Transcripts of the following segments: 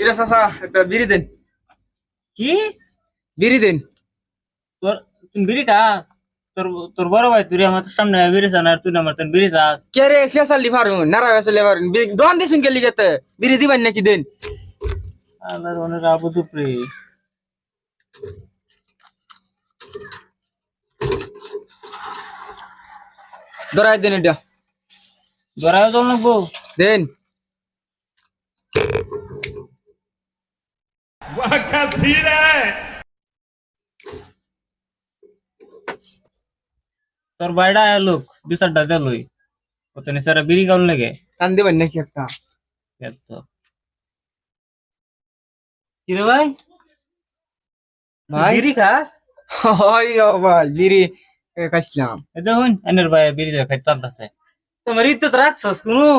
কিরে চাচা একটা বিড়ি দেন। কি বিড়ি দেন। তোর তুই বিড়ি খাস? তোর তোর বড় ভাই তুই আমার সামনে বিড়ি চান আর তুই আমার তুই বিড়ি চাস? কে রে ফেসাল দি পারুন নারা ফেসাল পারুন দোকান দিছুন কে লিগেতে বিড়ি দিবেন নাকি দেন। আল্লাহ অনেক আবু চুপড়ি ধরাই দেন এটা ধরাও চল লাগবো। দেন। তোর বাইডা লোক বিচারটা দিলই কত নিসারা বিড়ি কাউন লাগে টান দিবেন নাকি একটা। এত কিরে ভাই ভাই বিড়ি খাস? হয় ভাই বিড়ি খাইছিলাম। এই দেখুন এনের ভাই বিড়ি খাইতে আছে। তোমার ইজ্জত রাখছস কোনো?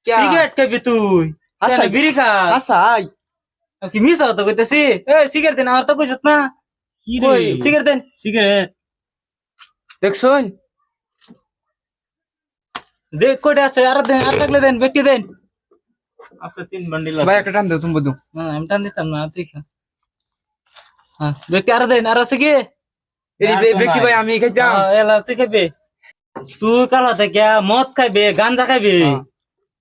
সিগারেট খাবি তুই আচ্ছা বিড়ি খাস? আচ্ছা কি মিছা কথা কইতেছি? এ সিগারেট দেন আমার তো কইছত না। কি রে কই? সিগারেট দেন সিগারেট দেখছুন দেখ কয়টা আছে আর দেন আর থাকলে দেন বেটি দেন। আচ্ছা 3 বান্ডিল ভাই আছে। একটা টান দেও তুমি বুঝু। না আমি টান দিতাম না তুই খা। হ্যাঁ বেটি আর দেন আর আছে কি? এই বেকি ভাই আমি খাইতাম। এলা তুই খাবি? তুই কালা থেকে মদ খাইবে গাঞ্জা খাইবে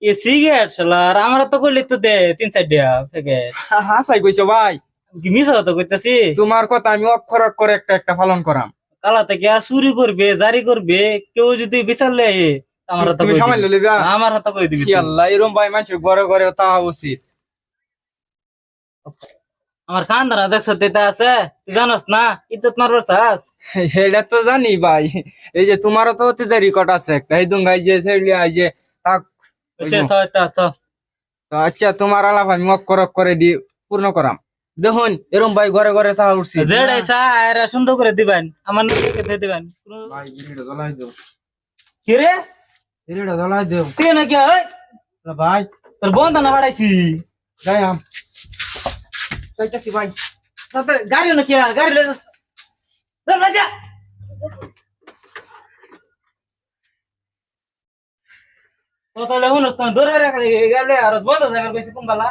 এ সিগারেট শালা আর আমার তো কইলি তো দে 3-4 টা প্যাকেট। হাসাই কইছো ভাই। কি মিছা কথা কইতাছি? তোমার কথা আমি অক্ষর অক্ষরে একটা একটা পালন করাম। কালা থেকে চুরি করবে জারি করবে কেউ যদি বিচারলে আমার হাতে তুমি কই সামাল দিবি। লইবা। আমার হাতে কই দিবি কি তুই। আল্লাহ এরম ভাই মানুষের ঘরে ঘরে তা উচিত। আমার কান ধরা দেখছো তেতা আছে তুই জানোস না ইজ্জত মারবার চাস? এটা তো জানি ভাই। এই যে তোমারও তো অতীতের রেকর্ড আছে একটা এই দুঙ্গাই যে সেলিয়া এই যে তাক সে তো তো আচ্ছা তোমার আলাপ আমি অক্ষর অক্ষরে দি পূর্ণ করাম। দেখুন এরম ভাই ঘরে ঘরে তা উচিত। জেড আইসা আর সুন্দর করে দিবেন আমার নাকি দিয়ে দিবেন। ভাই বিড়িটা জ্বলাই দেও। কি রে বিড়িটা জ্বলাই দেও। তুই নাকি ওই ভাই তোর বন্ধ না বাড়াইছি যাই আম চাইতাছি ভাই। তাতে গাড়ি নাকি গাড়ি লয়ে যাস রাজা তো তাহলে হুনস না ধরে রাখলে গেলে আর বন্ধ যাবে কইছি কুম্বালা